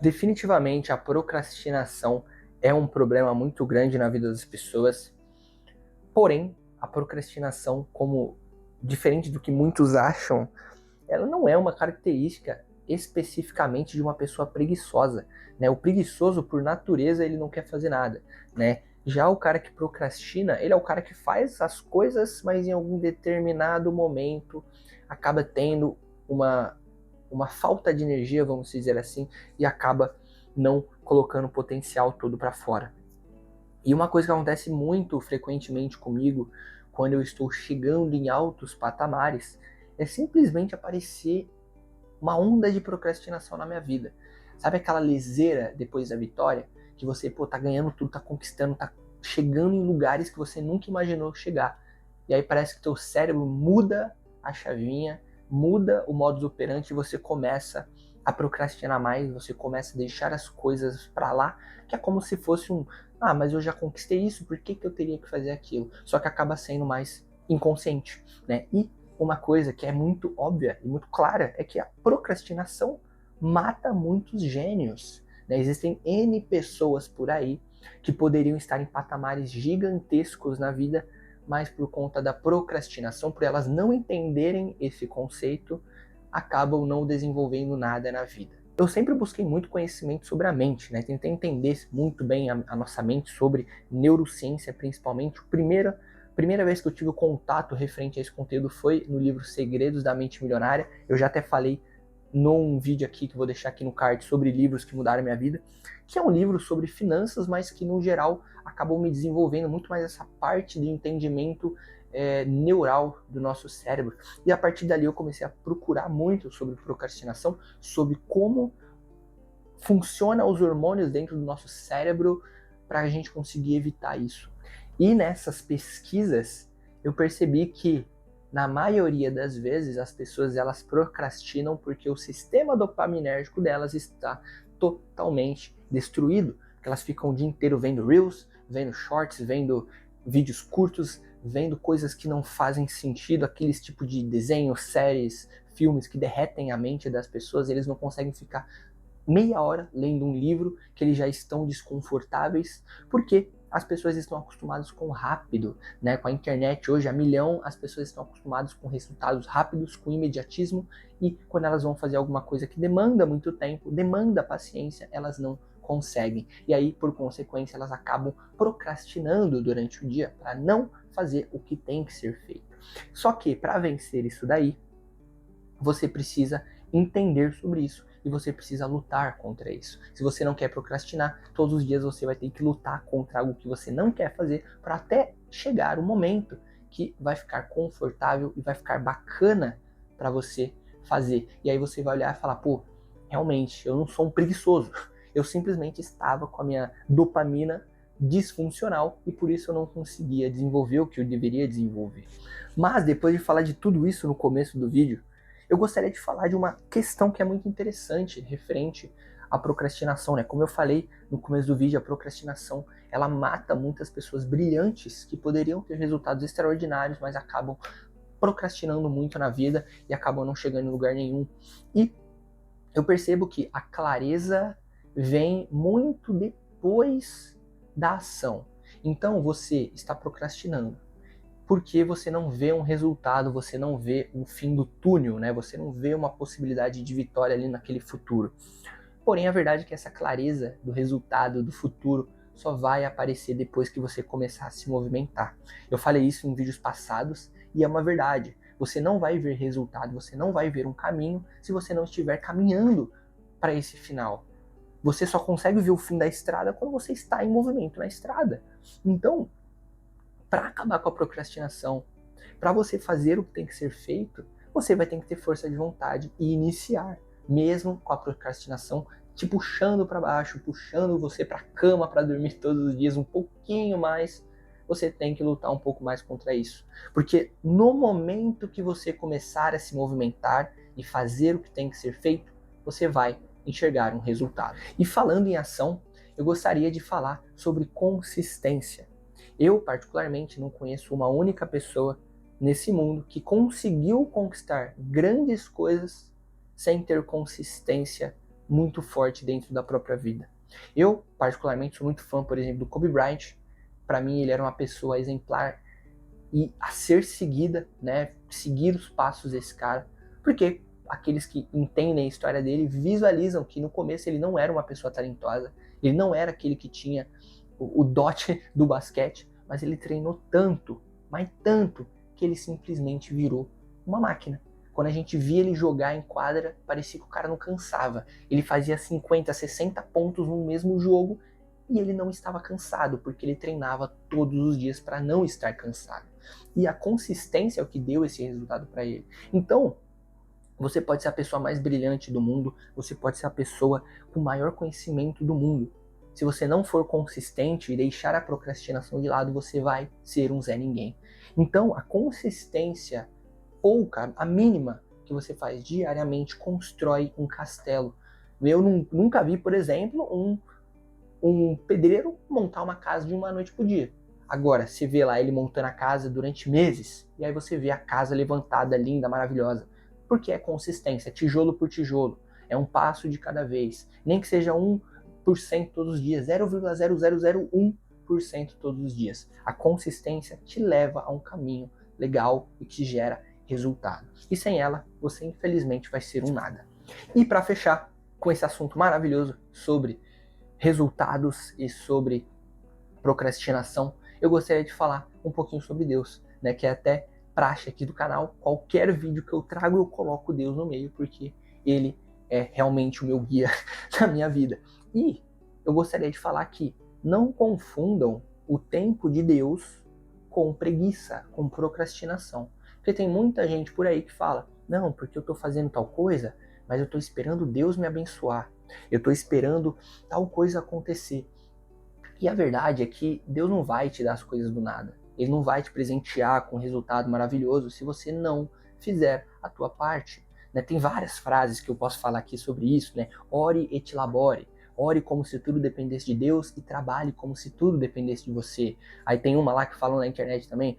Definitivamente a procrastinação é um problema muito grande na vida das pessoas, porém, a procrastinação, como diferente do que muitos acham, ela não é uma característica especificamente de uma pessoa preguiçosa, né? O preguiçoso, por natureza, ele não quer fazer nada, né? Já o cara que procrastina, ele é o cara que faz as coisas, mas em algum determinado momento acaba tendo uma falta de energia, vamos dizer assim, e acaba não colocando o potencial todo para fora. E uma coisa que acontece muito frequentemente comigo, quando eu estou chegando em altos patamares, é simplesmente aparecer uma onda de procrastinação na minha vida. Sabe aquela leseira depois da vitória? Que você, tá ganhando tudo, tá conquistando, tá chegando em lugares que você nunca imaginou chegar. E aí parece que teu cérebro muda a chavinha, muda o modus operandi e você começa a procrastinar mais, você começa a deixar as coisas para lá, que é como se fosse mas eu já conquistei isso, por que eu teria que fazer aquilo? Só que acaba sendo mais inconsciente, né? E uma coisa que é muito óbvia e muito clara é que a procrastinação mata muitos gênios, né? Existem N pessoas por aí que poderiam estar em patamares gigantescos na vida, mas por conta da procrastinação, por elas não entenderem esse conceito, acabam não desenvolvendo nada na vida. Eu sempre busquei muito conhecimento sobre a mente, né? Tentei entender muito bem a nossa mente, sobre neurociência principalmente. Primeira vez que eu tive o contato referente a esse conteúdo foi no livro Segredos da Mente Milionária. Eu já até falei num vídeo aqui que vou deixar aqui no card sobre livros que mudaram a minha vida, que é um livro sobre finanças, mas que no geral acabou me desenvolvendo muito mais essa parte de entendimento neural do nosso cérebro. E a partir dali eu comecei a procurar muito sobre procrastinação, sobre como funciona os hormônios dentro do nosso cérebro para a gente conseguir evitar isso. E nessas pesquisas eu percebi que na maioria das vezes as pessoas elas procrastinam porque o sistema dopaminérgico delas está totalmente destruído. Elas ficam o dia inteiro vendo reels, vendo shorts, vendo vídeos curtos, vendo coisas que não fazem sentido, aqueles tipo de desenhos, séries, filmes que derretem a mente das pessoas, eles não conseguem ficar meia hora lendo um livro que eles já estão desconfortáveis, porque as pessoas estão acostumadas com o rápido, né? Com a internet hoje a milhão, as pessoas estão acostumadas com resultados rápidos, com imediatismo, e quando elas vão fazer alguma coisa que demanda muito tempo, demanda paciência, elas não conseguem. E aí, por consequência, elas acabam procrastinando durante o dia para não fazer o que tem que ser feito. Só que para vencer isso daí, você precisa entender sobre isso e você precisa lutar contra isso. Se você não quer procrastinar, todos os dias você vai ter que lutar contra algo que você não quer fazer para até chegar o momento que vai ficar confortável e vai ficar bacana para você fazer. E aí você vai olhar e falar, realmente, eu não sou um preguiçoso. Eu simplesmente estava com a minha dopamina disfuncional e por isso eu não conseguia desenvolver o que eu deveria desenvolver. Mas depois de falar de tudo isso no começo do vídeo, eu gostaria de falar de uma questão que é muito interessante referente à procrastinação, né? Como eu falei no começo do vídeo, a procrastinação, ela mata muitas pessoas brilhantes que poderiam ter resultados extraordinários, mas acabam procrastinando muito na vida e acabam não chegando em lugar nenhum. E eu percebo que a clareza vem muito depois da ação. Então você está procrastinando porque você não vê um resultado, você não vê um fim do túnel, né? Você não vê uma possibilidade de vitória ali naquele futuro. Porém, a verdade é que essa clareza do resultado, do futuro, só vai aparecer depois que você começar a se movimentar. Eu falei isso em vídeos passados e é uma verdade. Você não vai ver resultado, você não vai ver um caminho se você não estiver caminhando para esse final. Você só consegue ver o fim da estrada quando você está em movimento na estrada. Então, para acabar com a procrastinação, para você fazer o que tem que ser feito, você vai ter que ter força de vontade e iniciar, mesmo com a procrastinação te puxando para baixo, puxando você para a cama para dormir todos os dias um pouquinho mais. Você tem que lutar um pouco mais contra isso, porque no momento que você começar a se movimentar e fazer o que tem que ser feito, você vai enxergar um resultado. E falando em ação, eu gostaria de falar sobre consistência. Eu, particularmente, não conheço uma única pessoa nesse mundo que conseguiu conquistar grandes coisas sem ter consistência muito forte dentro da própria vida. Eu, particularmente, sou muito fã, por exemplo, do Kobe Bryant. Para mim, ele era uma pessoa exemplar e a ser seguida, né? Seguir os passos desse cara, porque aqueles que entendem a história dele visualizam que no começo ele não era uma pessoa talentosa, ele não era aquele que tinha o dote do basquete, mas ele treinou tanto, mas tanto, que ele simplesmente virou uma máquina. Quando a gente via ele jogar em quadra, parecia que o cara não cansava. Ele fazia 50, 60 pontos no mesmo jogo e ele não estava cansado, porque ele treinava todos os dias para não estar cansado. E a consistência é o que deu esse resultado para ele. Então, você pode ser a pessoa mais brilhante do mundo, você pode ser a pessoa com o maior conhecimento do mundo. Se você não for consistente e deixar a procrastinação de lado, você vai ser um Zé Ninguém. Então, a consistência pouca, a mínima que você faz diariamente, constrói um castelo. Eu nunca vi, por exemplo, um pedreiro montar uma casa de uma noite pro dia. Agora, você vê lá ele montando a casa durante meses, e aí você vê a casa levantada, linda, maravilhosa. Porque é consistência, tijolo por tijolo. É um passo de cada vez. Nem que seja 1% todos os dias, 0,0001% todos os dias. A consistência te leva a um caminho legal e que gera resultado. E sem ela, você infelizmente vai ser um nada. E para fechar com esse assunto maravilhoso sobre resultados e sobre procrastinação, eu gostaria de falar um pouquinho sobre Deus, né, que é até praxe aqui do canal. Qualquer vídeo que eu trago, eu coloco Deus no meio, porque ele é realmente o meu guia na minha vida. E eu gostaria de falar que não confundam o tempo de Deus com preguiça, com procrastinação. Porque tem muita gente por aí que fala, não, porque eu estou fazendo tal coisa, mas eu estou esperando Deus me abençoar. Eu estou esperando tal coisa acontecer. E a verdade é que Deus não vai te dar as coisas do nada. Ele não vai te presentear com um resultado maravilhoso se você não fizer a tua parte. Né? Tem várias frases que eu posso falar aqui sobre isso. Né? Ore et labore. Ore como se tudo dependesse de Deus e trabalhe como se tudo dependesse de você. Aí tem uma lá que falam na internet também,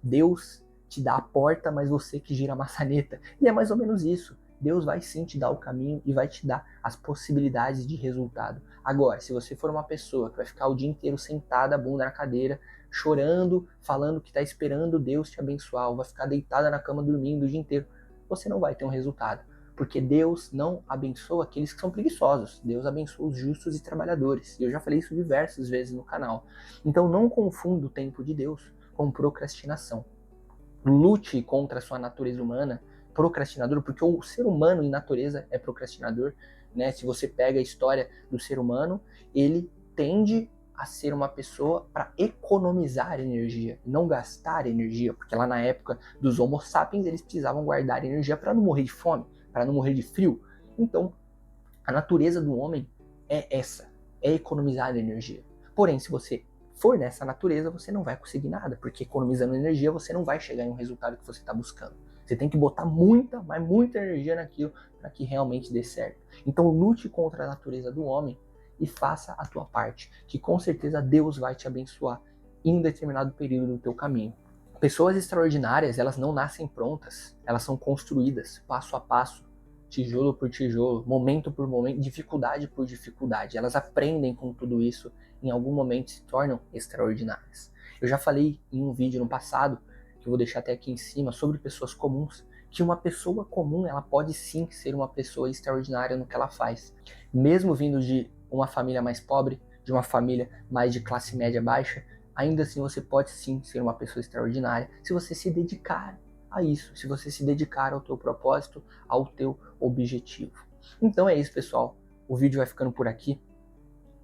Deus te dá a porta, mas você que gira a maçaneta. E é mais ou menos isso. Deus vai sim te dar o caminho e vai te dar as possibilidades de resultado. Agora, se você for uma pessoa que vai ficar o dia inteiro sentada, a bunda na cadeira, chorando, falando que está esperando Deus te abençoar, ou vai ficar deitada na cama dormindo o dia inteiro, você não vai ter um resultado. Porque Deus não abençoa aqueles que são preguiçosos. Deus abençoa os justos e trabalhadores. E eu já falei isso diversas vezes no canal. Então não confunda o tempo de Deus com procrastinação. Lute contra a sua natureza humana, procrastinador, porque o ser humano em natureza é procrastinador, né? Se você pega a história do ser humano, ele tende a ser uma pessoa para economizar energia, não gastar energia, porque lá na época dos Homo sapiens eles precisavam guardar energia para não morrer de fome, para não morrer de frio. Então, a natureza do homem é essa, é economizar energia. Porém, se você for nessa natureza, você não vai conseguir nada, porque economizando energia você não vai chegar em um resultado que você está buscando. Você tem que botar muita, mas muita energia naquilo para que realmente dê certo. Então lute contra a natureza do homem e faça a tua parte, que com certeza Deus vai te abençoar em um determinado período do teu caminho. Pessoas extraordinárias, elas não nascem prontas, elas são construídas passo a passo, tijolo por tijolo, momento por momento, dificuldade por dificuldade. Elas aprendem com tudo isso, em algum momento se tornam extraordinárias. Eu já falei em um vídeo no passado, que eu vou deixar até aqui em cima, sobre pessoas comuns, que uma pessoa comum, ela pode sim ser uma pessoa extraordinária no que ela faz. Mesmo vindo de uma família mais pobre, de uma família mais de classe média baixa, ainda assim você pode sim ser uma pessoa extraordinária se você se dedicar a isso, se você se dedicar ao teu propósito, ao teu objetivo. Então é isso, pessoal. O vídeo vai ficando por aqui.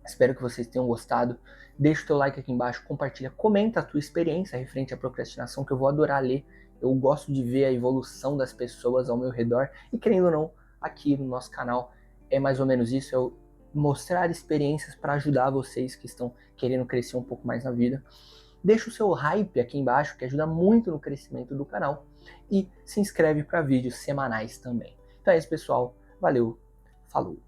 Espero que vocês tenham gostado. Deixa o teu like aqui embaixo, compartilha, comenta a tua experiência referente à procrastinação, que eu vou adorar ler. Eu gosto de ver a evolução das pessoas ao meu redor. E querendo ou não, aqui no nosso canal é mais ou menos isso, é mostrar experiências para ajudar vocês que estão querendo crescer um pouco mais na vida. Deixa o seu hype aqui embaixo, que ajuda muito no crescimento do canal. E se inscreve para vídeos semanais também. Então é isso, pessoal. Valeu, falou!